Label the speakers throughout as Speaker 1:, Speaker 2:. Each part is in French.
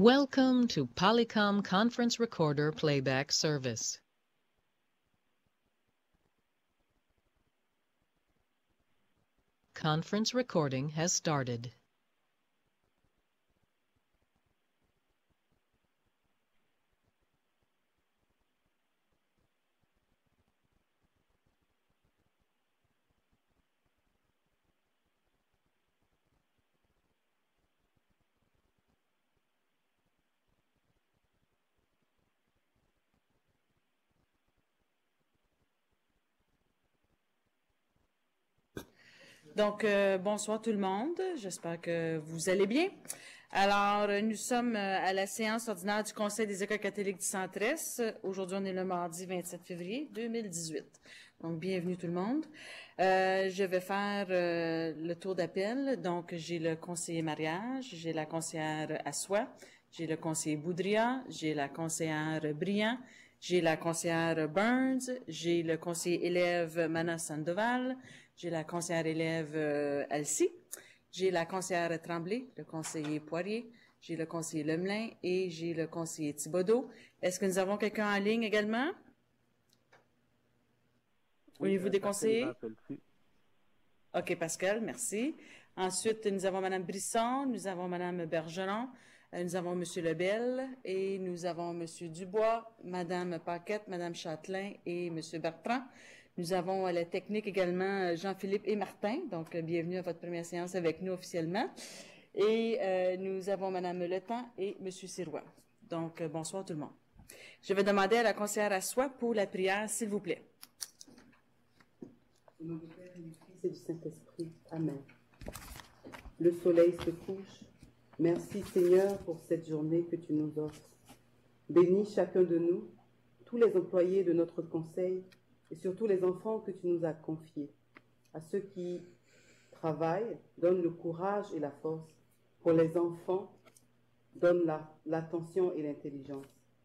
Speaker 1: Welcome to Polycom Conference Recorder Playback Service. Conference recording has started.
Speaker 2: Donc, bonsoir tout le monde. J'espère que vous allez bien. Alors, nous sommes à la séance ordinaire du Conseil des écoles catholiques du Centre-Est. Aujourd'hui, on est le mardi 27 février 2018. Donc, bienvenue tout le monde. Je vais faire le tour d'appel. Donc, j'ai le conseiller mariage, j'ai la conseillère Assois, j'ai le conseiller Boudria, j'ai la conseillère Briand, j'ai la conseillère Burns, j'ai le conseiller élève Manas Sandoval, j'ai la conseillère élève Alcy, j'ai la conseillère Tremblay, le conseiller Poirier, j'ai le conseiller Lemelin et j'ai le conseiller Thibodeau. Est-ce que nous avons quelqu'un en ligne également? Au niveau des conseillers? OK, Pascal, merci. Ensuite, nous avons Mme Brisson, nous avons Mme Bergeron, nous avons M. Lebel et nous avons M. Dubois, Mme Paquette, Mme Châtelain et M. Bertrand. Nous avons à la technique également Jean-Philippe et Martin, donc bienvenue à votre première séance avec nous officiellement. Et nous avons Mme Letang et M. Sirois. Donc, bonsoir tout le monde. Je vais demander à la conseillère Assois pour la prière, s'il vous plaît.
Speaker 3: Au nom du Père et du Fils et du Saint-Esprit. Amen. Le soleil se couche. Merci Seigneur pour cette journée que tu nous offres. Bénis chacun de nous, tous les employés de notre conseil et surtout les enfants que tu nous as confiés. À ceux qui travaillent, donne le courage et la force. Pour les enfants, donne l'attention et l'intelligence.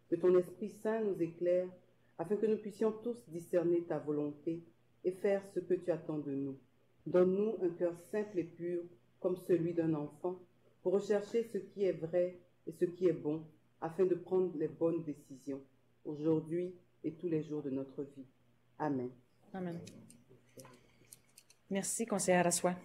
Speaker 3: Que ton Esprit Saint nous éclaire afin que nous puissions tous discerner ta volonté et faire ce que tu attends de nous. Donne-nous un cœur simple et pur, comme celui d'un enfant, pour rechercher ce qui est vrai et ce qui est bon, afin de prendre les bonnes décisions, aujourd'hui et tous les jours de notre vie. Amen.
Speaker 2: Amen. Merci, conseillère Assois.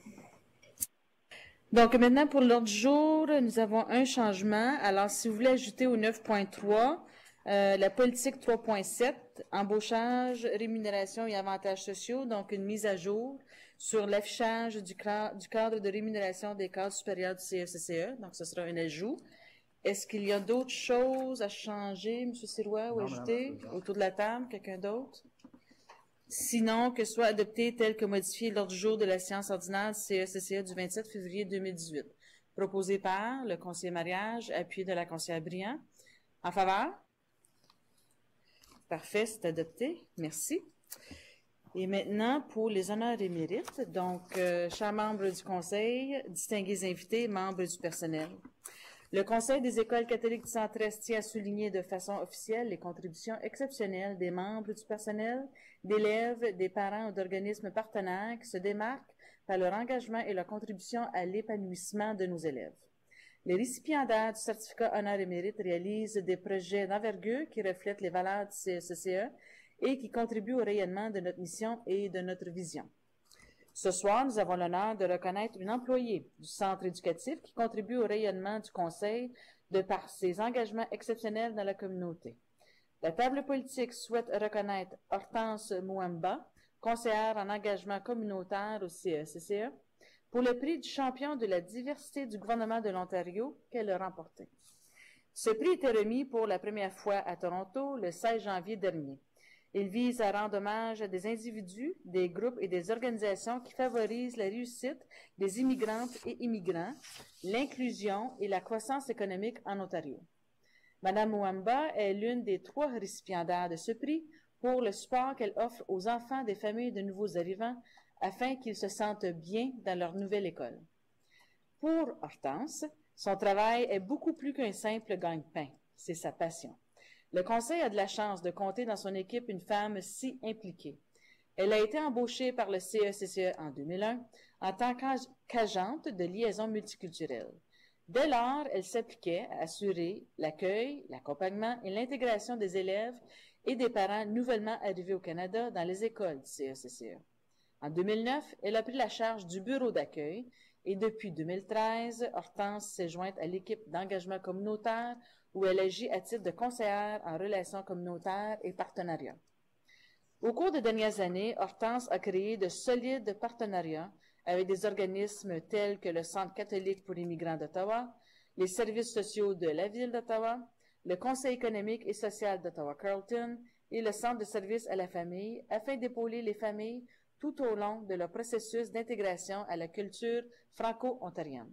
Speaker 2: Donc, maintenant, pour l'ordre du jour, nous avons un changement. Alors, si vous voulez ajouter au 9.3, la politique 3.7, embauchage, rémunération et avantages sociaux, donc une mise à jour sur l'affichage du cadre de rémunération des cadres supérieurs du CECCE. Donc, ce sera un ajout. Est-ce qu'il y a d'autres choses à changer, M. Sirois, ou ajouter autour de la table? Quelqu'un d'autre? Sinon, que soit adopté tel que modifié lors du jour de la séance ordinaire du CECCE du 27 février 2018. Proposé par le conseiller mariage, appuyé de la conseillère Briand. En faveur? Parfait, c'est adopté. Merci. Et maintenant, pour les honneurs et mérites, donc, chers membres du Conseil, distingués invités, membres du personnel. Le Conseil des écoles catholiques du Centre-Est tient à souligner de façon officielle les contributions exceptionnelles des membres du personnel, d'élèves, des parents ou d'organismes partenaires qui se démarquent par leur engagement et leur contribution à l'épanouissement de nos élèves. Les récipiendaires du certificat honneur et mérite réalisent des projets d'envergure qui reflètent les valeurs du CECCE et qui contribuent au rayonnement de notre mission et de notre vision. Ce soir, nous avons l'honneur de reconnaître une employée du centre éducatif qui contribue au rayonnement du Conseil de par ses engagements exceptionnels dans la communauté. La table politique souhaite reconnaître Hortense Mouamba, conseillère en engagement communautaire au CECCE, pour le prix du champion de la diversité du gouvernement de l'Ontario qu'elle a remporté. Ce prix était remis pour la première fois à Toronto le 16 janvier dernier. Il vise à rendre hommage à des individus, des groupes et des organisations qui favorisent la réussite des immigrantes et immigrants, l'inclusion et la croissance économique en Ontario. Madame Mouamba est l'une des 3 récipiendaires de ce prix pour le support qu'elle offre aux enfants des familles de nouveaux arrivants afin qu'ils se sentent bien dans leur nouvelle école. Pour Hortense, son travail est beaucoup plus qu'un simple gagne-pain. C'est sa passion. Le Conseil a de la chance de compter dans son équipe une femme si impliquée. Elle a été embauchée par le CECCE en 2001 en tant qu'agente de liaison multiculturelle. Dès lors, elle s'appliquait à assurer l'accueil, l'accompagnement et l'intégration des élèves et des parents nouvellement arrivés au Canada dans les écoles du CECCE. En 2009, elle a pris la charge du bureau d'accueil et depuis 2013, Hortense s'est jointe à l'équipe d'engagement communautaire où elle agit à titre de conseillère en relations communautaires et partenariats. Au cours des dernières années, Hortense a créé de solides partenariats avec des organismes tels que le Centre catholique pour immigrants d'Ottawa, les services sociaux de la Ville d'Ottawa, le Conseil économique et social d'Ottawa-Carleton et le Centre de services à la famille afin d'épauler les familles tout au long de leur processus d'intégration à la culture franco-ontarienne.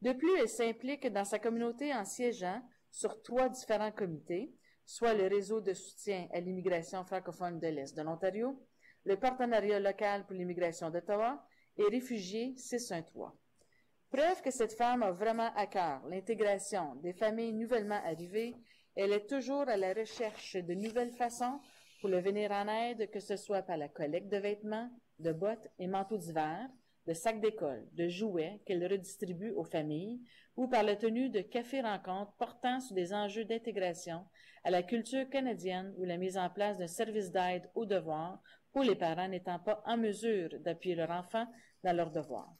Speaker 2: De plus, elle s'implique dans sa communauté en siégeant sur 3 différents comités, soit le réseau de soutien à l'immigration francophone de l'Est de l'Ontario, le partenariat local pour l'immigration d'Ottawa et Réfugiés 613. Preuve que cette femme a vraiment à cœur l'intégration des familles nouvellement arrivées, elle est toujours à la recherche de nouvelles façons pour le venir en aide, que ce soit par la collecte de vêtements, de bottes et manteaux d'hiver, de sacs d'école, de jouets qu'elle redistribue aux familles, ou par la tenue de cafés-rencontres portant sur des enjeux d'intégration à la culture canadienne ou la mise en place d'un service d'aide aux devoirs pour les parents n'étant pas en mesure d'appuyer leur enfant dans leurs devoirs.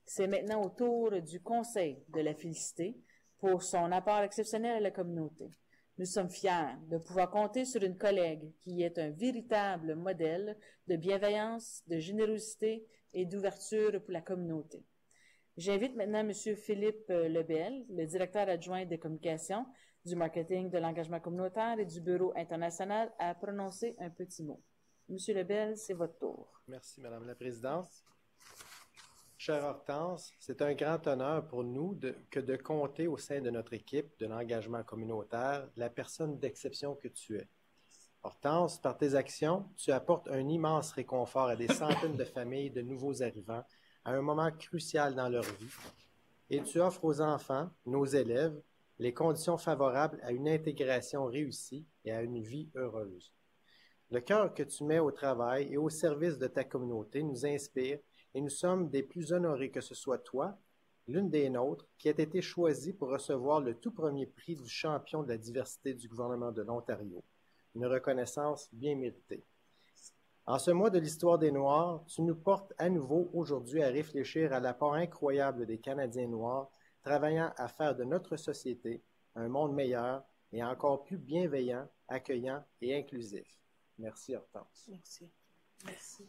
Speaker 2: C'est maintenant au tour du Conseil de la féliciter pour son apport exceptionnel à la communauté. Nous sommes fiers de pouvoir compter sur une collègue qui est un véritable modèle de bienveillance, de générosité et d'ouverture pour la communauté. J'invite maintenant M. Philippe Lebel, le directeur adjoint des communications, du marketing, de l'engagement communautaire et du Bureau international, à prononcer un petit mot. M. Lebel, c'est votre tour.
Speaker 4: Merci, Madame la Présidente. Chère Hortense, c'est un grand honneur pour nous que de compter au sein de notre équipe de l'engagement communautaire la personne d'exception que tu es. Hortense, par tes actions, tu apportes un immense réconfort à des centaines de familles de nouveaux arrivants à un moment crucial dans leur vie, et tu offres aux enfants, nos élèves, les conditions favorables à une intégration réussie et à une vie heureuse. Le cœur que tu mets au travail et au service de ta communauté nous inspire et nous sommes des plus honorés que ce soit toi, l'une des nôtres, qui a été choisie pour recevoir le tout premier prix du champion de la diversité du gouvernement de l'Ontario. Une reconnaissance bien méritée. En ce mois de l'histoire des Noirs, tu nous portes à nouveau aujourd'hui à réfléchir à l'apport incroyable des Canadiens noirs, travaillant à faire de notre société un monde meilleur et encore plus bienveillant, accueillant et inclusif. Merci, Hortense.
Speaker 2: Merci. Merci.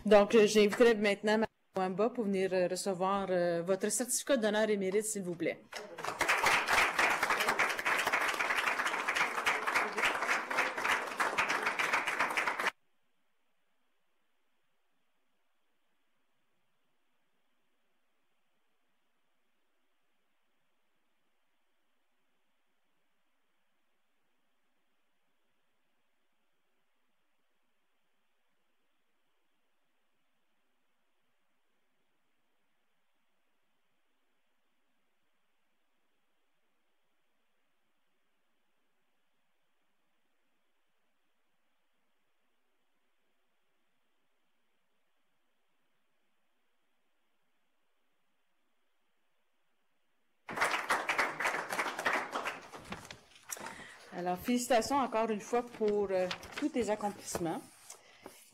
Speaker 2: Donc, j'inviterai maintenant Mme Wamba pour venir recevoir votre certificat d'honneur et mérite, s'il vous plaît. Alors, félicitations encore une fois pour tous tes accomplissements.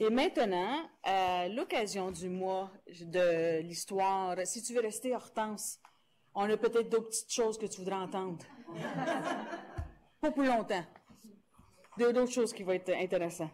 Speaker 2: Et maintenant, à l'occasion du mois de l'histoire, si tu veux rester, Hortense, on a peut-être d'autres petites choses que tu voudrais entendre. Pas pour longtemps. D'autres choses qui vont être intéressantes.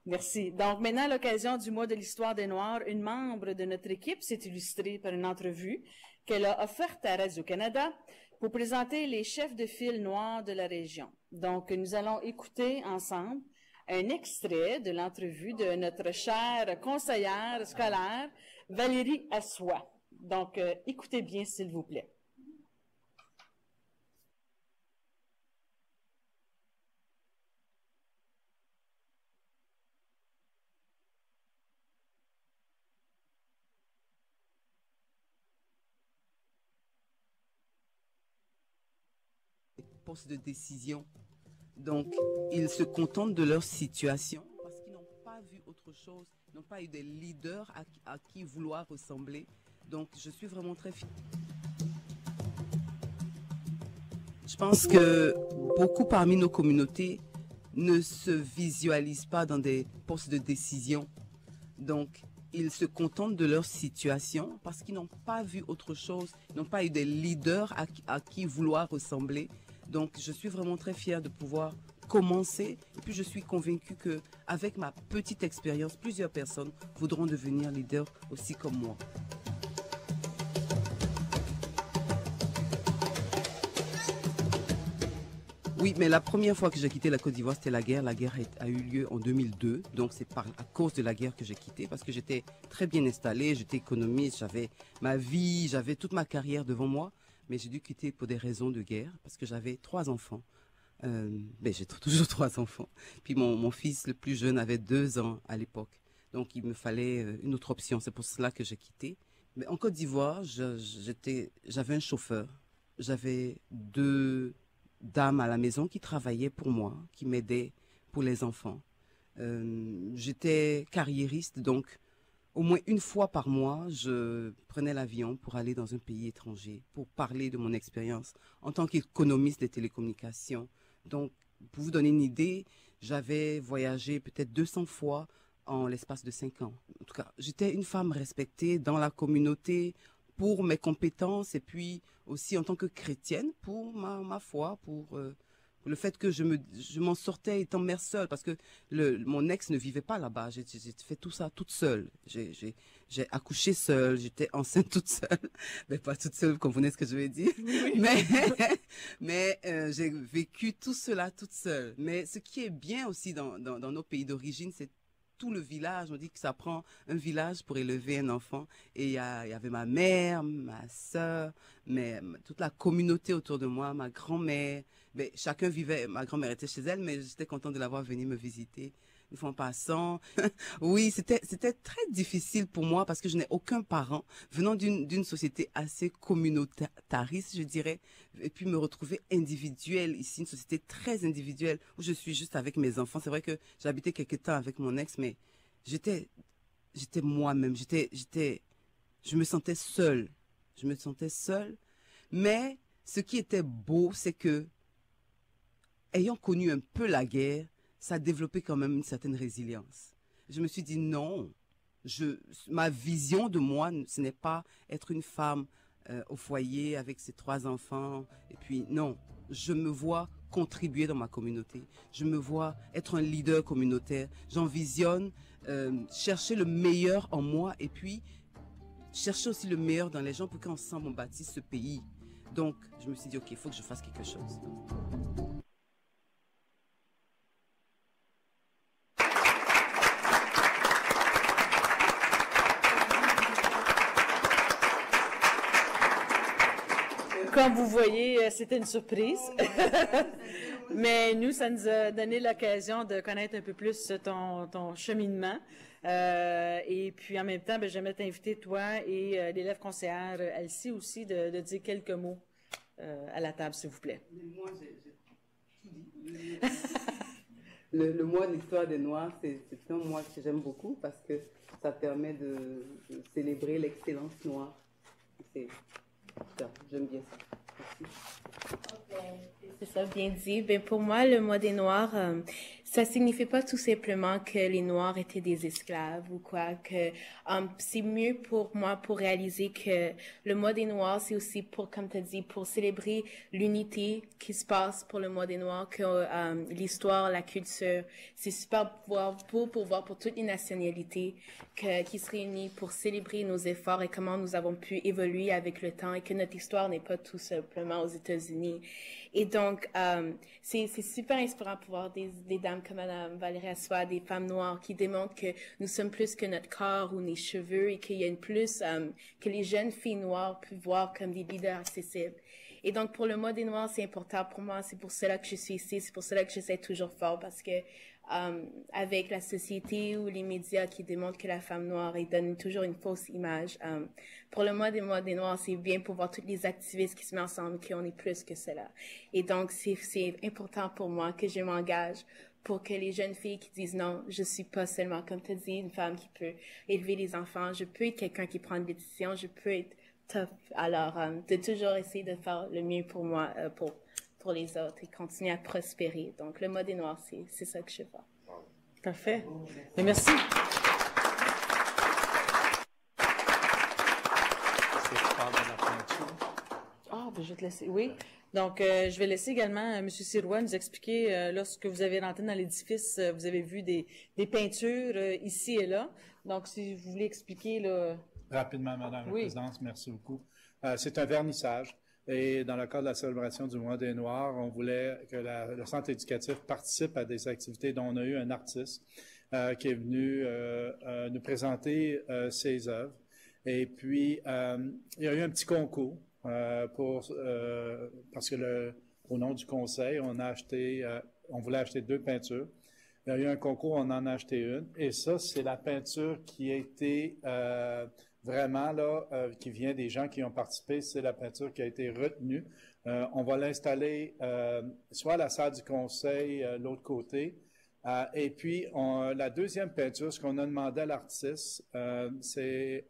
Speaker 2: Merci. Donc, maintenant, à l'occasion du mois de l'histoire des Noirs, une membre de notre équipe s'est illustrée par une entrevue qu'elle a offerte à Radio-Canada pour présenter les chefs de file noirs de la région. Donc, nous allons écouter ensemble un extrait de l'entrevue de notre chère conseillère scolaire, Valérie Assois. Donc, écoutez bien, s'il vous plaît.
Speaker 5: Poste de décision. Donc, ils se contentent de leur situation parce qu'ils n'ont pas vu autre chose, n'ont pas eu des leaders à qui vouloir ressembler. Donc, je suis vraiment très fière. Je pense que beaucoup parmi nos communautés ne se visualisent pas dans des postes de décision. Donc, ils se contentent de leur situation parce qu'ils n'ont pas vu autre chose, ils n'ont pas eu des leaders à qui vouloir ressembler. Donc, je suis vraiment très fière de pouvoir commencer. Et puis, je suis convaincue qu'avec ma petite expérience, plusieurs personnes voudront devenir leaders aussi comme moi. Oui, mais la première fois que j'ai quitté la Côte d'Ivoire, c'était la guerre. La guerre a eu lieu en 2002. Donc, c'est à cause de la guerre que j'ai quitté parce que j'étais très bien installée, j'étais économiste, j'avais ma vie, j'avais toute ma carrière devant moi. Mais j'ai dû quitter pour des raisons de guerre parce que j'avais 3 enfants. J'ai toujours 3 enfants. Puis mon fils le plus jeune avait 2 ans à l'époque. Donc, il me fallait une autre option. C'est pour cela que j'ai quitté. Mais en Côte d'Ivoire, j'avais un chauffeur. J'avais 2 dames à la maison qui travaillaient pour moi, qui m'aidaient pour les enfants. J'étais carriériste, donc au moins une fois par mois, je prenais l'avion pour aller dans un pays étranger, pour parler de mon expérience en tant qu'économiste des télécommunications. Donc, pour vous donner une idée, j'avais voyagé peut-être 200 fois en l'espace de 5 ans. En tout cas, j'étais une femme respectée dans la communauté pour mes compétences et puis aussi en tant que chrétienne pour ma foi, pour le fait que je m'en sortais étant mère seule parce que mon ex ne vivait pas là-bas. J'ai fait tout ça toute seule. J'ai accouché seule, j'étais enceinte toute seule. Mais pas toute seule, vous comprenez ce que je veux dire. Oui. Mais j'ai vécu tout cela toute seule. Mais ce qui est bien aussi dans nos pays d'origine, c'est tout le village. On dit que ça prend un village pour élever un enfant. Et il y avait ma mère, ma soeur, toute la communauté autour de moi, ma grand-mère. Chacun vivait, ma grand-mère était chez elle, mais j'étais contente de l'avoir venue me visiter une fois en passant. Oui, c'était très difficile pour moi parce que je n'ai aucun parent venant d'une société assez communautariste, je dirais, et puis me retrouver individuelle ici, une société très individuelle où je suis juste avec mes enfants. C'est vrai que j'habitais quelque temps avec mon ex, mais j'étais moi-même, je me sentais seule. Je me sentais seule, mais ce qui était beau, c'est que ayant connu un peu la guerre, ça a développé quand même une certaine résilience. Je me suis dit non, ma vision de moi, ce n'est pas être une femme au foyer avec ses 3 enfants. Et puis non, je me vois contribuer dans ma communauté. Je me vois être un leader communautaire. J'envisionne chercher le meilleur en moi et puis chercher aussi le meilleur dans les gens pour qu'ensemble on bâtisse ce pays. Donc, je me suis dit, OK, il faut que je fasse quelque chose.
Speaker 2: Comme vous voyez, c'était une surprise. Mais nous, ça nous a donné l'occasion de connaître un peu plus ton cheminement. Et puis, en même temps, j'aimerais t'inviter, toi et l'élève conseillère Elsie aussi, de dire quelques mots à la table, s'il vous plaît.
Speaker 3: Moi, j'ai tout dit. Le mois de l'histoire des Noirs, c'est un mois que j'aime beaucoup parce que ça permet de célébrer l'excellence noire. J'aime bien ça. Merci.
Speaker 6: C'est ça, bien dit. Pour moi, le mois des Noirs, ça signifie pas tout simplement que les Noirs étaient des esclaves ou quoi. Que c'est mieux pour moi pour réaliser que le mois des Noirs, c'est aussi pour, comme tu as dit, pour célébrer l'unité qui se passe pour le mois des Noirs, que l'histoire, la culture, c'est super beau pour voir pour toutes les nationalités qui se réunissent pour célébrer nos efforts et comment nous avons pu évoluer avec le temps et que notre histoire n'est pas tout simplement aux États-Unis. Et donc, c'est super inspirant pour voir des dames comme Mme Valérie Assois, des femmes noires qui démontrent que nous sommes plus que notre corps ou nos cheveux et qu'il y a une plus, que les jeunes filles noires peuvent voir comme des leaders accessibles. Et donc, pour le mois des Noirs, c'est important pour moi. C'est pour cela que je suis ici. C'est pour cela que j'essaie toujours fort parce que avec la société ou les médias qui démontrent que la femme noire, ils donnent toujours une fausse image. Pour le mois des Noirs, c'est bien pour voir tous les activistes qui se mettent ensemble, qu'on est plus que cela. Et donc, c'est important pour moi que je m'engage pour que les jeunes filles qui disent non, je suis pas seulement, comme tu dis, une femme qui peut élever les enfants, je peux être quelqu'un qui prend des décisions, je peux être tough. Alors, de toujours essayer de faire le mieux pour moi, pour pour les autres et continuer à prospérer. Donc, le mois des Noirs, c'est ça que je vois.
Speaker 2: Parfait. Et merci. Ah, ben, je vais te laisser. Oui. Donc, je vais laisser également M. Sirois nous expliquer, lorsque vous avez rentré dans l'édifice, vous avez vu des peintures ici et là. Donc, si vous voulez expliquer, là...
Speaker 7: Rapidement, Madame la Présidente, merci beaucoup. C'est un vernissage. Et dans le cadre de la célébration du Mois des Noirs, on voulait que le centre éducatif participe à des activités dont on a eu un artiste qui est venu nous présenter ses œuvres. Et puis, il y a eu un petit concours parce que au nom du conseil, on voulait acheter 2 peintures. Il y a eu un concours, on en a acheté une. Et ça, c'est la peinture qui a été vraiment là, qui vient des gens qui ont participé. C'est la peinture qui a été retenue. On va l'installer soit à la salle du conseil, l'autre côté. Et puis, la deuxième peinture, ce qu'on a demandé à l'artiste, c'est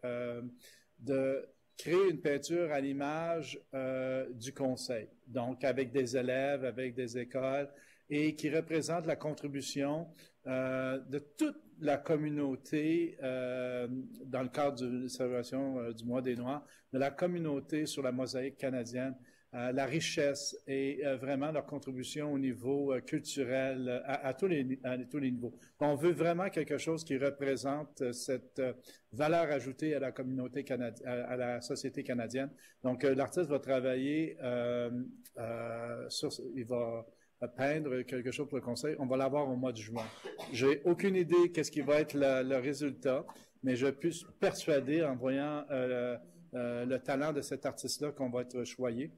Speaker 7: de créer une peinture à l'image du conseil, donc avec des élèves, avec des écoles, et qui représente la contribution de toute la communauté dans le cadre de la célébration du Mois des Noirs, de la communauté sur la mosaïque canadienne, la richesse et vraiment leur contribution au niveau culturel à tous les niveaux. On veut vraiment quelque chose qui représente cette valeur ajoutée à la communauté canadienne, à la société canadienne. Donc, l'artiste va travailler il va peindre quelque chose pour le conseil. On va l'avoir au mois de juin. J'ai aucune idée qu'est-ce qui va être le résultat, mais je suis persuadé en voyant le talent de cet artiste-là qu'on va être choyé.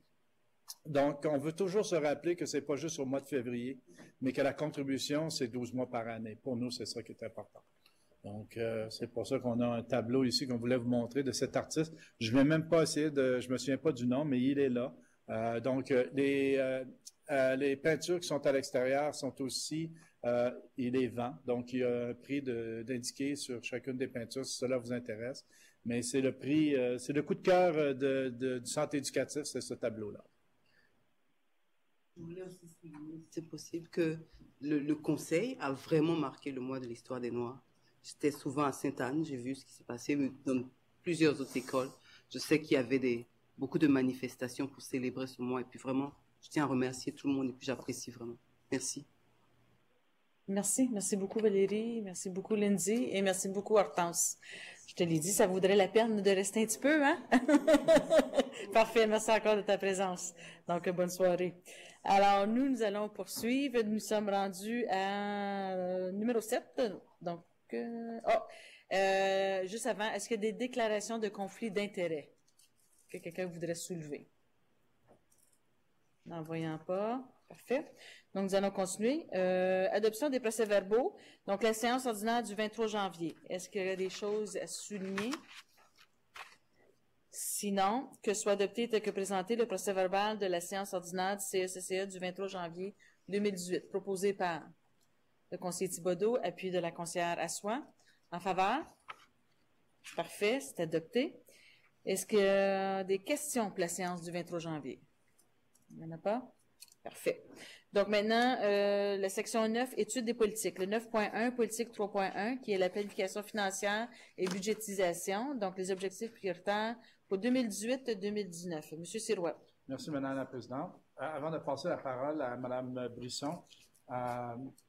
Speaker 7: Donc, on veut toujours se rappeler que c'est pas juste au mois de février, mais que la contribution, c'est 12 mois par année. Pour nous, c'est ça qui est important. Donc, c'est pour ça qu'on a un tableau ici qu'on voulait vous montrer de cet artiste. Je ne vais même pas essayer je me souviens pas du nom, mais il est là. Donc, les peintures qui sont à l'extérieur sont aussi, il est vend. Donc, il y a un prix d'indiquer sur chacune des peintures si cela vous intéresse. Mais c'est le prix, c'est le coup de cœur du centre éducatif, c'est ce tableau-là.
Speaker 5: Je voulais aussi souligner, si c'est possible, que le conseil a vraiment marqué le mois de l'histoire des Noirs. J'étais souvent à Sainte-Anne, j'ai vu ce qui s'est passé dans plusieurs autres écoles. Je sais qu'il y avait beaucoup de manifestations pour célébrer ce mois. Et puis vraiment, je tiens à remercier tout le monde et puis j'apprécie vraiment. Merci.
Speaker 2: Merci. Merci beaucoup, Valérie. Merci beaucoup, Lindsay. Et merci beaucoup, Hortense. Je te l'ai dit, ça vaudrait la peine de rester un petit peu, hein? Parfait. Merci encore de ta présence. Donc, bonne soirée. Alors, nous allons poursuivre. Nous sommes rendus à numéro 7. Donc, juste avant, est-ce qu'il y a des déclarations de conflit d'intérêts que quelqu'un voudrait soulever? N'en voyant pas. Parfait. Donc, nous allons continuer. Adoption des procès-verbaux. Donc, la séance ordinaire du 23 janvier. Est-ce qu'il y a des choses à souligner? Sinon, que soit adopté tel que présenté le procès-verbal de la séance ordinaire du CECCE du 23 janvier 2018, proposé par le conseiller Thibodeau, appui de la conseillère Assois. En faveur? Parfait, c'est adopté. Est-ce qu'il y a des questions pour la séance du 23 janvier? Il n'y en a pas? Parfait. Donc maintenant, la section 9, études des politiques. Le 9.1, politique 3.1, qui est la planification financière et budgétisation, donc les objectifs prioritaires pour 2018-2019. Monsieur Sirois.
Speaker 7: Merci, Madame la Présidente. Avant de passer la parole à Madame Brisson,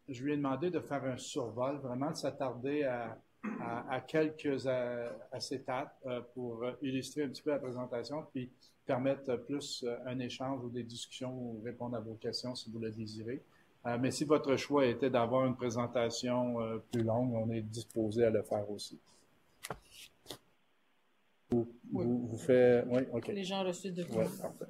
Speaker 7: je lui ai demandé de faire un survol, vraiment de s'attarder à quelques acétates pour illustrer un petit peu la présentation, puis permettre plus un échange ou des discussions ou répondre à vos questions si vous le désirez. Mais si votre choix était d'avoir une présentation plus longue, on est disposé à le faire aussi. Vous faites... Oui, OK.
Speaker 2: Les gens reçus de vous.
Speaker 7: Oui, parfait.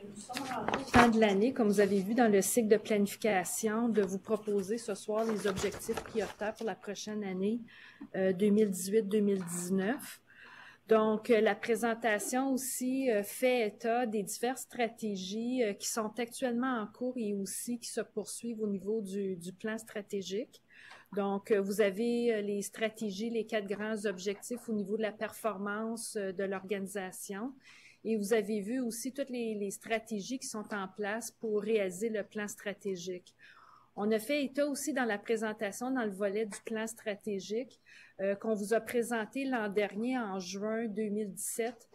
Speaker 8: Nous sommes rendus au temps de l'année, comme vous avez vu dans le cycle de planification, de vous proposer ce soir les objectifs prioritaires pour la prochaine année 2018-2019. Donc, la présentation aussi fait état des diverses stratégies qui sont actuellement en cours et aussi qui se poursuivent au niveau du plan stratégique. Donc, vous avez les stratégies, les 4 grands objectifs au niveau de la performance de l'organisation. Et vous avez vu aussi toutes les stratégies qui sont en place pour réaliser le plan stratégique. On a fait état aussi dans la présentation, dans le volet du plan stratégique, qu'on vous a présenté l'an dernier, en juin 2017,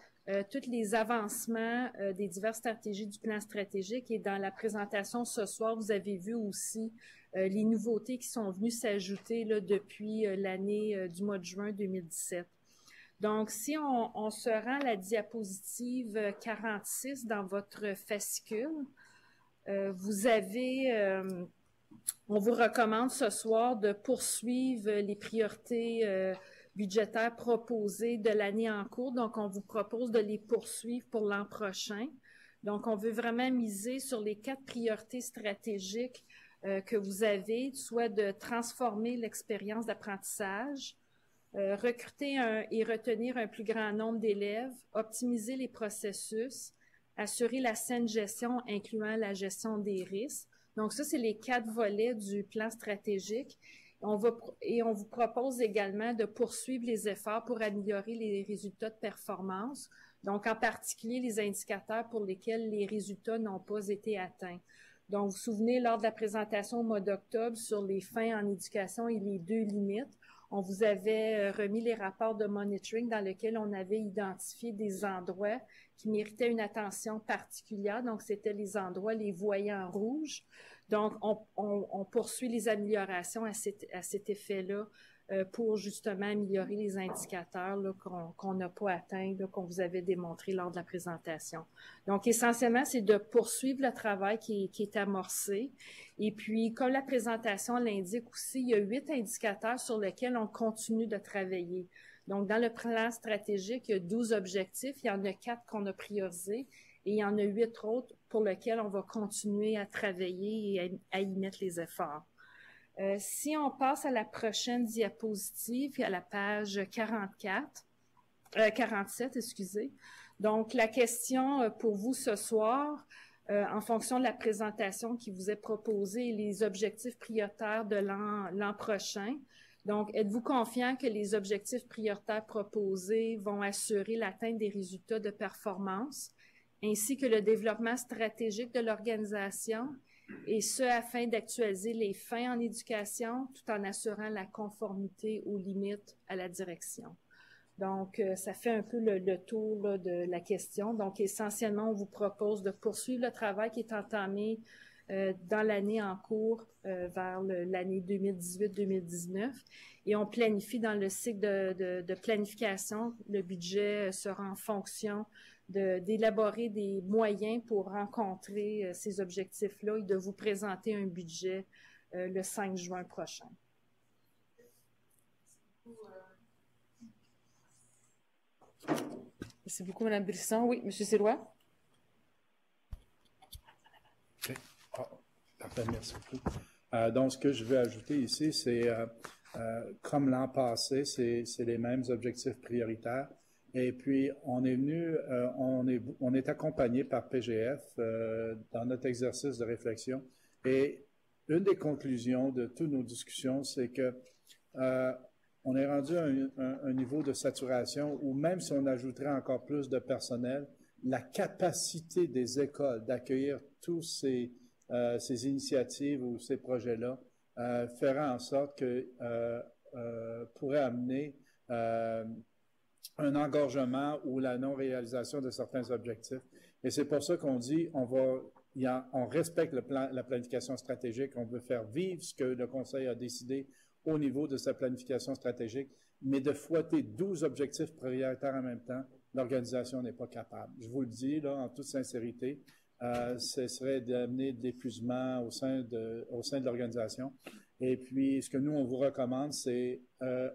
Speaker 8: tous les avancements des diverses stratégies du plan stratégique. Et dans la présentation ce soir, vous avez vu aussi les nouveautés qui sont venues s'ajouter depuis l'année du mois de juin 2017. Donc, si on se rend à la diapositive 46 dans votre fascicule, vous avez... on vous recommande ce soir de poursuivre les priorités budgétaires proposées de l'année en cours. Donc, on vous propose de les poursuivre pour l'an prochain. Donc, on veut vraiment miser sur les 4 priorités stratégiques que vous avez, soit de transformer l'expérience d'apprentissage, recruter et retenir un plus grand nombre d'élèves, optimiser les processus, assurer la saine gestion, incluant la gestion des risques. Donc, ça, c'est les 4 volets du plan stratégique. On vous propose également de poursuivre les efforts pour améliorer les résultats de performance, donc en particulier les indicateurs pour lesquels les résultats n'ont pas été atteints. Donc, vous vous souvenez, lors de la présentation au mois d'octobre sur les fins en éducation et les 2 limites, on vous avait remis les rapports de monitoring dans lesquels on avait identifié des endroits qui méritaient une attention particulière. Donc, c'était les endroits, les voyants rouges. Donc, on poursuit les améliorations à cet effet-là pour justement améliorer les indicateurs qu'on n'a pas atteints, qu'on vous avait démontré lors de la présentation. Donc, essentiellement, c'est de poursuivre le travail qui est amorcé. Et puis, comme la présentation l'indique aussi, il y a 8 indicateurs sur lesquels on continue de travailler. Donc, dans le plan stratégique, il y a 12 objectifs. Il y en a 4 qu'on a priorisés et il y en a 8 autres pour lesquels on va continuer à travailler et à y mettre les efforts. Si on passe à la prochaine diapositive, à la page 47, excusez. Donc, la question pour vous ce soir, en fonction de la présentation qui vous est proposée et les objectifs prioritaires de l'an prochain. Donc, êtes-vous confiant que les objectifs prioritaires proposés vont assurer l'atteinte des résultats de performance, ainsi que le développement stratégique de l'organisation, et ce, afin d'actualiser les fins en éducation, tout en assurant la conformité aux limites à la direction. Donc, ça fait un peu le tour de la question. Donc, essentiellement, on vous propose de poursuivre le travail qui est entamé dans l'année en cours vers l'année 2018-2019. Et on planifie dans le cycle de planification, le budget sera en fonction d'élaborer des moyens pour rencontrer ces objectifs-là et de vous présenter un budget le 5 juin prochain.
Speaker 2: Merci beaucoup, Mme Brisson. Oui, M. Sirois?
Speaker 7: Okay. Parfait, merci beaucoup. Donc, ce que je veux ajouter ici, c'est, comme l'an passé, c'est les mêmes objectifs prioritaires. Et puis, on est venu, on est accompagné par PGF dans notre exercice de réflexion. Et une des conclusions de toutes nos discussions, c'est que on est rendu à un niveau de saturation où même si on ajouterait encore plus de personnel, la capacité des écoles d'accueillir tous ces initiatives ou ces projets-là fera en sorte que pourrait amener un engorgement ou la non-réalisation de certains objectifs. Et c'est pour ça qu'on dit on respecte la planification stratégique, on veut faire vivre ce que le Conseil a décidé au niveau de sa planification stratégique, mais de fouetter 12 objectifs prioritaires en même temps, l'organisation n'est pas capable. Je vous le dis, là, en toute sincérité, ce serait d'amener de l'épuisement au sein de l'organisation. Et puis, ce que nous, on vous recommande, c'est,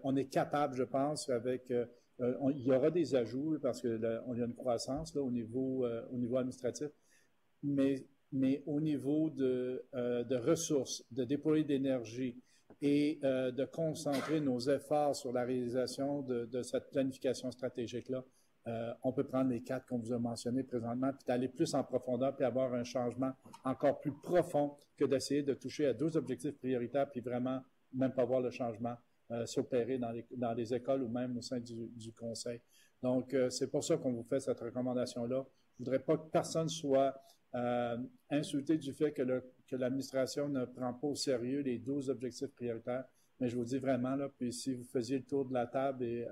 Speaker 7: on est capable, je pense, avec, il y aura des ajouts parce qu'il y a une croissance là, au niveau administratif, mais au niveau de ressources, de déployer d'énergie et de concentrer nos efforts sur la réalisation de cette planification stratégique-là, on peut prendre les 4 qu'on vous a mentionnés présentement, puis d'aller plus en profondeur, puis avoir un changement encore plus profond que d'essayer de toucher à 12 objectifs prioritaires, puis vraiment même pas voir le changement s'opérer dans les écoles ou même au sein du Conseil. Donc, c'est pour ça qu'on vous fait cette recommandation-là. Je voudrais pas que personne soit insulté du fait que l'administration ne prend pas au sérieux les 12 objectifs prioritaires. Mais je vous dis vraiment, là, puis si vous faisiez le tour de la table et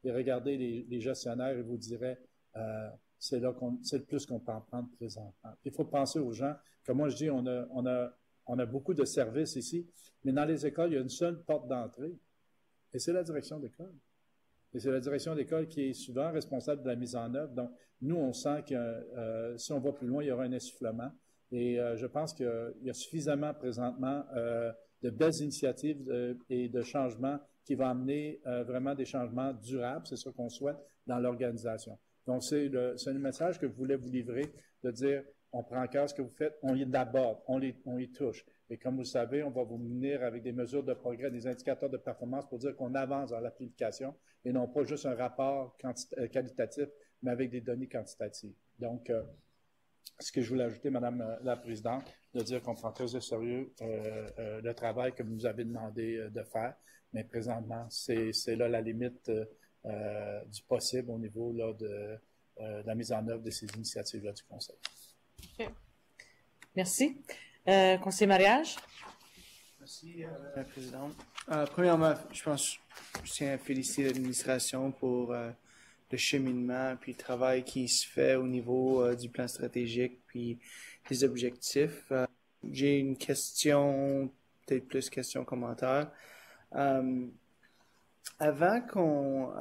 Speaker 7: regardez les gestionnaires, ils vous diraient c'est le plus qu'on peut en prendre présentement. Il faut penser aux gens. Comme moi, je dis, on a beaucoup de services ici, mais dans les écoles, il y a une seule porte d'entrée, et c'est la direction d'école. Et c'est la direction d'école qui est souvent responsable de la mise en œuvre. Donc, nous, on sent que si on va plus loin, il y aura un essoufflement. Et je pense qu'il y a suffisamment présentement de belles initiatives et de changements qui vont amener vraiment des changements durables, c'est ce qu'on souhaite, dans l'organisation. Donc, c'est le message que je voulais vous livrer, de dire, on prend en cœur ce que vous faites, on y aborde, on y touche. Et comme vous le savez, on va vous munir avec des mesures de progrès, des indicateurs de performance pour dire qu'on avance dans l'application et non pas juste un rapport qualitatif, mais avec des données quantitatives. Donc, ce que je voulais ajouter, Madame la Présidente, de dire qu'on prend très au sérieux le travail que vous nous avez demandé de faire, mais présentement, c'est là la limite du possible au niveau là, de la mise en œuvre de ces initiatives-là du Conseil.
Speaker 2: Okay. Merci. Conseiller mariage.
Speaker 9: Merci, Madame la Présidente. Premièrement, je tiens à féliciter l'administration pour le cheminement puis le travail qui se fait au niveau du plan stratégique puis des objectifs. J'ai une question, peut-être plus question-commentaire. Avant qu'on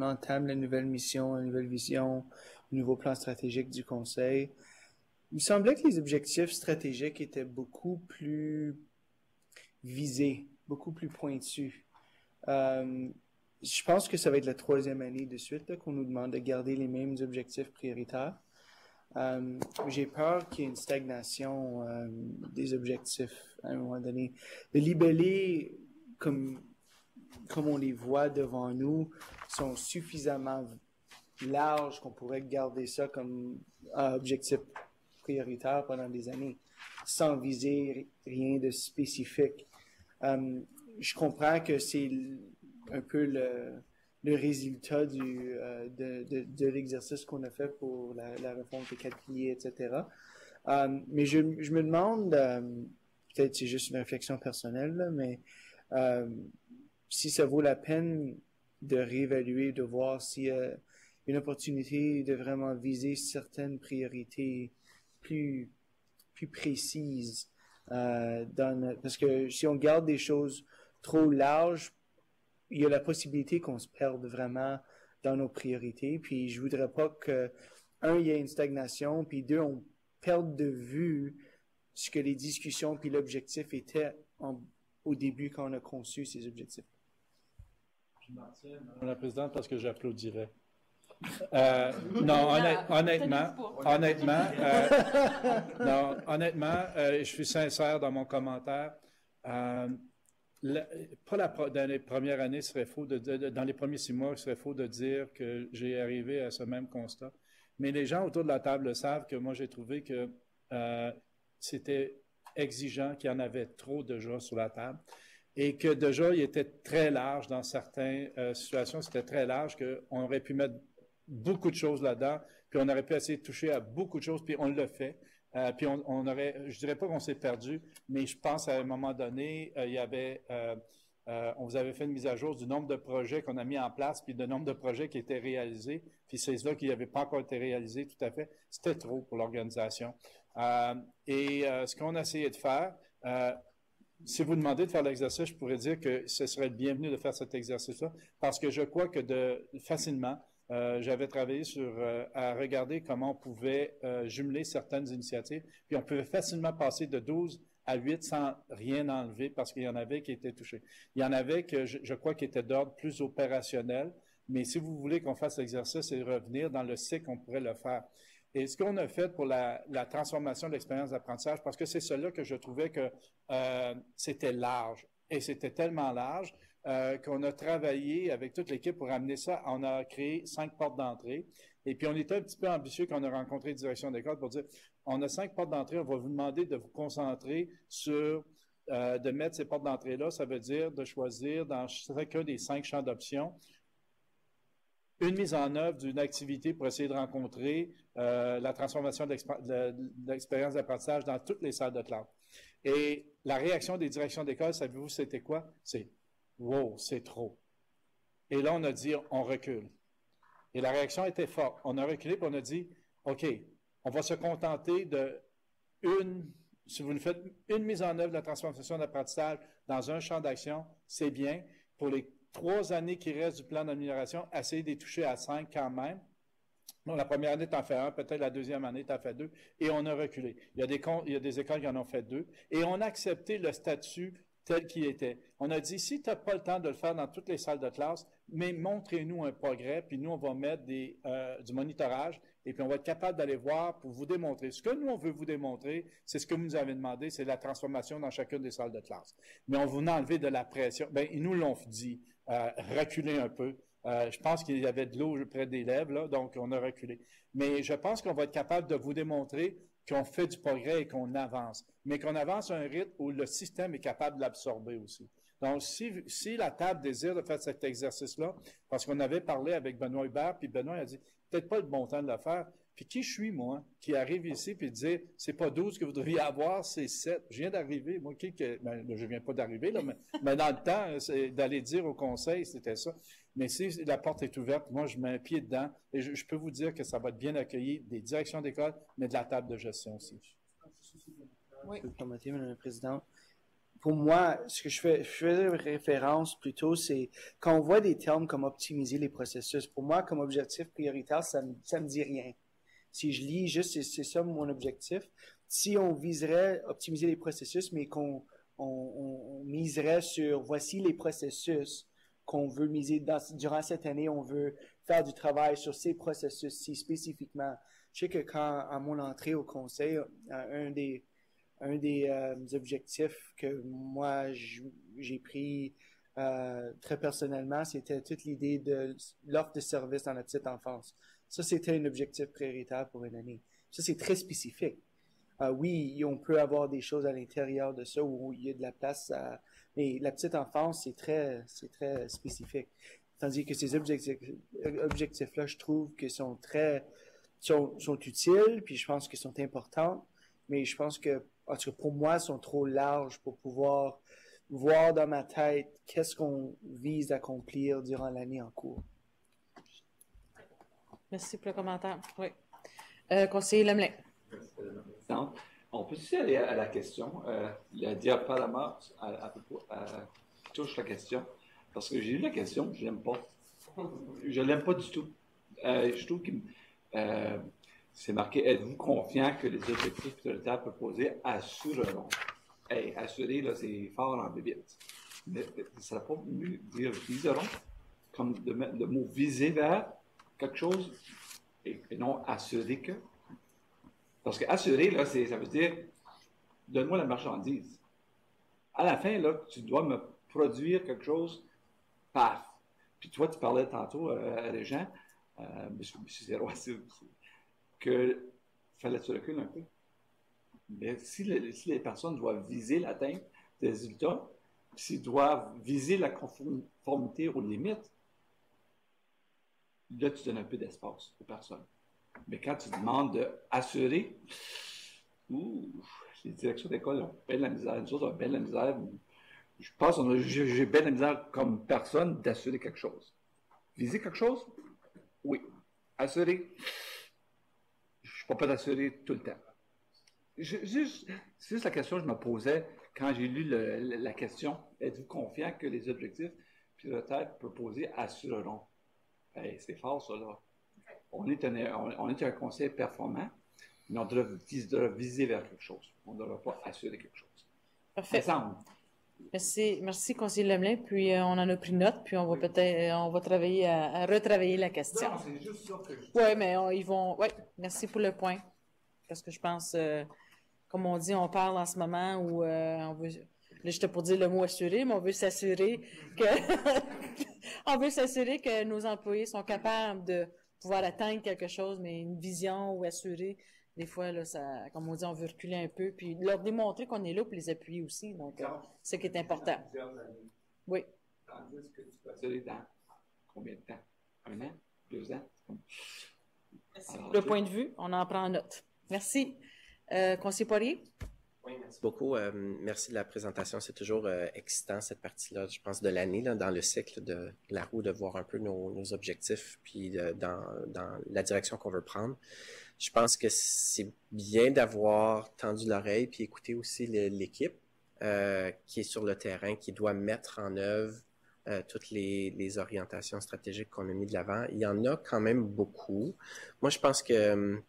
Speaker 9: entame la nouvelle mission, la nouvelle vision, le nouveau plan stratégique du Conseil, il me semblait que les objectifs stratégiques étaient beaucoup plus visés, beaucoup plus pointus. Je pense que ça va être la 3e année de suite là, qu'on nous demande de garder les mêmes objectifs prioritaires. J'ai peur qu'il y ait une stagnation des objectifs à un moment donné. Les libellés, comme on les voit devant nous, sont suffisamment larges qu'on pourrait garder ça comme objectif prioritaire pendant des années, sans viser rien de spécifique. Je comprends que c'est un peu le résultat de l'exercice qu'on a fait pour la réforme des 4 piliers, etc. Mais je me demande, peut-être c'est juste une réflexion personnelle, là, mais si ça vaut la peine de réévaluer, de voir s'il y a une opportunité de vraiment viser certaines priorités plus précises. Parce que si on garde des choses trop larges, il y a la possibilité qu'on se perde vraiment dans nos priorités. Puis je voudrais pas que, il y ait une stagnation, puis 2, on perde de vue ce que les discussions puis l'objectif étaient au début quand on a conçu ces objectifs.
Speaker 7: Je m'en tiens, Madame la Présidente, parce que j'applaudirais. Non, honnêtement, je suis sincère dans mon commentaire. Dans les premières années, il serait faux dans les premiers 6 mois, il serait faux de dire que j'ai arrivé à ce même constat. Mais les gens autour de la table savent que moi, j'ai trouvé que c'était exigeant, qu'il y en avait trop déjà sur la table et que déjà, il était très large dans certaines situations. C'était très large qu'on aurait pu mettre beaucoup de choses là-dedans, puis on aurait pu essayer de toucher à beaucoup de choses, puis on le fait. Puis je dirais pas qu'on s'est perdu, mais je pense à un moment donné, on vous avait fait une mise à jour du nombre de projets qu'on a mis en place, puis du nombre de projets qui étaient réalisés, puis c'est là qui n'avaient pas encore été réalisés tout à fait. C'était trop pour l'organisation. Ce qu'on a essayé de faire, si vous demandez de faire l'exercice, je pourrais dire que ce serait le bienvenu de faire cet exercice-là, parce que je crois que facilement, j'avais travaillé à regarder comment on pouvait jumeler certaines initiatives, puis on pouvait facilement passer de 12 à 8 sans rien enlever parce qu'il y en avait qui étaient touchés. Il y en avait que je crois qui étaient d'ordre plus opérationnel, mais si vous voulez qu'on fasse l'exercice et revenir dans le cycle, on pourrait le faire. Et ce qu'on a fait pour la transformation de l'expérience d'apprentissage, parce que c'est cela que je trouvais que c'était large, et c'était tellement large qu'on a travaillé avec toute l'équipe pour amener ça. On a créé 5 portes d'entrée. Et puis, on était un petit peu ambitieux quand on a rencontré la direction d'école pour dire, on a 5 portes d'entrée, on va vous demander de vous concentrer sur, de mettre ces portes d'entrée-là. Ça veut dire de choisir dans chacun des 5 champs d'options une mise en œuvre d'une activité pour essayer de rencontrer la transformation de l'expérience d'apprentissage dans toutes les salles de classe. Et la réaction des directions d'école, savez-vous c'était quoi? C'est « Wow, c'est trop ». Et là, on a dit « On recule ». Et la réaction était forte. On a reculé et on a dit « OK, on va se contenter de si vous nous faites une mise en œuvre de la transformation d'apprentissage dans un champ d'action, c'est bien. Pour les 3 années qui restent du plan d'amélioration, essayez de les toucher à 5 quand même. Donc, la première année, tu en fais 1, peut-être la deuxième année, tu en fais 2, et on a reculé. Il y a des écoles qui en ont fait 2, et on a accepté le statut tel qu'il était. On a dit, si tu n'as pas le temps de le faire dans toutes les salles de classe, mais montrez-nous un progrès, puis nous, on va mettre du monitorage, et puis on va être capable d'aller voir pour vous démontrer. Ce que nous, on veut vous démontrer, c'est ce que vous nous avez demandé, c'est la transformation dans chacune des salles de classe. Mais on vous a enlevé de la pression. Bien, ils nous l'ont dit, reculez un peu. Je pense qu'il y avait de l'eau près des lèvres, là, donc on a reculé. Mais je pense qu'on va être capable de vous démontrer qu'on fait du progrès et qu'on avance, mais qu'on avance à un rythme où le système est capable de l'absorber aussi. Donc, si la table désire de faire cet exercice-là, parce qu'on avait parlé avec Benoît Hubert, puis Benoît a dit, peut-être pas le bon temps de le faire. Puis qui je suis, moi, qui arrive ici puis dire, c'est pas 12 que vous devriez avoir, c'est 7. Je viens d'arriver. Moi, je viens pas d'arriver, là, mais dans le temps, c'est d'aller dire au conseil, c'était ça. Mais si la porte est ouverte, moi, je mets un pied dedans et je peux vous dire que ça va être bien accueilli des directions d'école, mais de la table de gestion aussi.
Speaker 9: Oui. Madame la Présidente. Pour moi, ce que je fais référence plutôt, c'est quand on voit des termes comme optimiser les processus, pour moi, comme objectif prioritaire, ça me dit rien. Si je lis juste, c'est ça mon objectif. Si on viserait optimiser les processus, mais qu'on miserait sur voici les processus qu'on veut miser durant cette année, on veut faire du travail sur ces processus-ci spécifiquement. Je sais que quand, à mon entrée au conseil, un des objectifs que moi j'ai pris très personnellement, c'était toute l'idée de l'offre de services dans la petite enfance. Ça, c'était un objectif prioritaire pour une année. Ça, c'est très spécifique. Oui, on peut avoir des choses à l'intérieur de ça où il y a de la place mais la petite enfance, c'est très spécifique. Tandis que ces objectifs-là, je trouve que sont utiles, puis je pense qu'ils sont importants, mais je pense que, en tout cas, pour moi, ils sont trop larges pour pouvoir voir dans ma tête qu'est-ce qu'on vise à accomplir durant l'année en cours.
Speaker 2: Merci pour le commentaire. Oui. Conseiller Lemelin.
Speaker 10: On peut aussi aller à la question. Le diaporama touche la question. Parce que j'ai lu la question, je l'aime pas. Je l'aime pas du tout. Je trouve que c'est marqué « Êtes-vous confiant que les objectifs prioritaires proposés assureront ». Hey, assurer, là, c'est fort en bébite. Mais ça ne serait pas mieux dire « viseront » comme de mettre le mot « viser vers » quelque chose et non assurer que. Parce que assurer, là, ça veut dire donne-moi la marchandise. À la fin, là, tu dois me produire quelque chose, paf. Puis toi, tu parlais tantôt, Régent, M. Zérois, que fallait que tu recules un peu. Mais si les personnes doivent viser l'atteinte des résultats, s'ils doivent viser la conformité aux limites, là, tu donnes un peu d'espace aux personnes. Mais quand tu demandes d'assurer, les directions d'école ont bien de la misère, nous autres, on a bien de la misère. Je pense que j'ai bien de la misère comme personne d'assurer quelque chose. Viser quelque chose? Oui. Assurer? Je ne suis pas prêt d'assurer tout le temps. C'est juste la question que je me posais quand j'ai lu la question. Êtes-vous confiant que les objectifs prioritaires proposés assureront? Hey, c'est fort, ça, là. On est un conseil performant, mais on doit viser vers quelque chose. On ne devrait pas assurer quelque chose.
Speaker 2: Parfait. Merci, conseiller Lemelin. Puis on en a pris note, puis on va travailler à retravailler la question.
Speaker 10: Non, c'est juste ça que je dis.
Speaker 2: Oui, mais ils vont. Oui, merci pour le point. Parce que je pense, comme on dit, on parle en ce moment où on veut. Là, j'étais pour dire le mot assurer, mais on veut s'assurer que nos employés sont capables de pouvoir atteindre quelque chose, mais une vision ou assurer, des fois, là, ça, comme on dit, on veut reculer un peu, puis leur démontrer qu'on est là pour les appuyer aussi. Donc, c'est ce qui est important. Oui.
Speaker 10: Tandis que tu peux assurer dans combien de temps? 1 an? 2 ans.
Speaker 2: Merci pour le point de vue. On en prend note. Merci. Conseiller Poirier?
Speaker 11: Oui, merci beaucoup. Merci de la présentation. C'est toujours excitant, cette partie-là, je pense, de l'année, dans le cycle de la roue, de voir un peu nos objectifs, puis dans la direction qu'on veut prendre. Je pense que c'est bien d'avoir tendu l'oreille, puis écouter aussi l'équipe qui est sur le terrain, qui doit mettre en œuvre toutes les orientations stratégiques qu'on a mis de l'avant. Il y en a quand même beaucoup. Moi, je pense que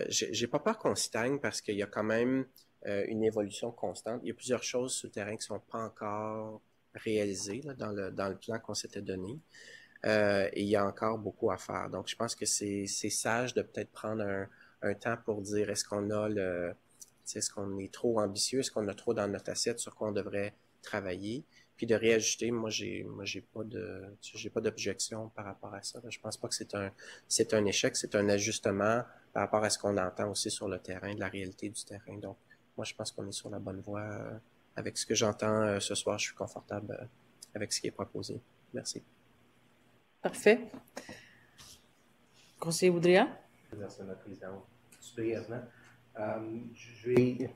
Speaker 11: j'ai pas peur qu'on stagne parce qu'il y a quand même une évolution constante. Il y a plusieurs choses sur le terrain qui sont pas encore réalisées là, dans le plan qu'on s'était donné. Et il y a encore beaucoup à faire. Donc, je pense que c'est sage de peut-être prendre un temps pour dire est-ce qu'on a est-ce qu'on est trop ambitieux, est-ce qu'on a trop dans notre assiette sur quoi on devrait travailler, puis de réajuster. Moi, j'ai pas d'objection par rapport à ça. Je pense pas que c'est un échec, c'est un ajustement par rapport à ce qu'on entend aussi sur le terrain, de la réalité du terrain. Donc, moi, je pense qu'on est sur la bonne voie. Avec ce que j'entends ce soir, je suis confortable avec ce qui est proposé. Merci.
Speaker 2: Parfait. Conseiller Boudria?
Speaker 12: Merci, Mme la Présidente. Brièvement, je vais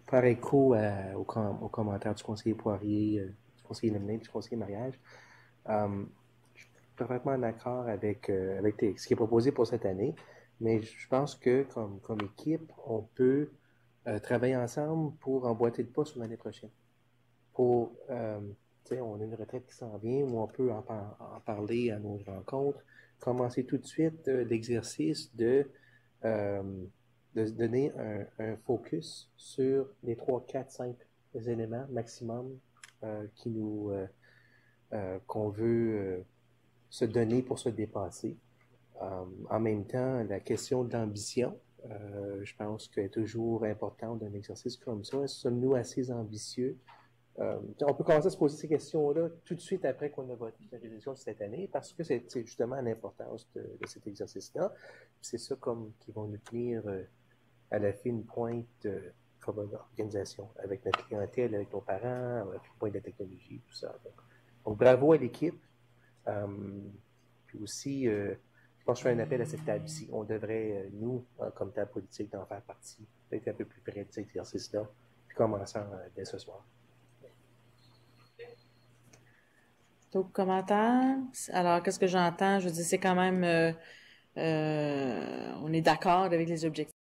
Speaker 12: faire écho aux commentaires du conseiller Poirier, du conseiller Lemlin, du conseiller Mariage. Je suis parfaitement d'accord avec ce qui est proposé pour cette année, mais je pense que comme équipe, on peut travailler ensemble pour emboîter le pas sur l'année prochaine. On a une retraite qui s'en vient où on peut en parler à nos rencontres, commencer tout de suite l'exercice de donner un focus sur les 3, 4, 5 éléments maximum qu'on veut se donner pour se dépasser. En même temps, la question d'ambition, je pense qu'elle est toujours importante d'un exercice comme ça. Sommes-nous assez ambitieux? On peut commencer à se poser ces questions-là tout de suite après qu'on a voté la résolution de cette année, parce que c'est justement l'importance de cet exercice-là. C'est ça qui va nous tenir à la fine pointe comme une organisation, avec notre clientèle, avec nos parents, à la fine pointe de la technologie, tout ça. Donc bravo à l'équipe. Puis aussi, je pense que je fais un appel à cette table ici. On devrait, nous, comme table politique, d'en faire partie, d'être un peu plus près de cet exercice-là, puis commençant dès ce soir.
Speaker 2: D'autres commentaires? Alors, qu'est-ce que j'entends? Je veux dire, c'est quand même, on est d'accord avec les objectifs.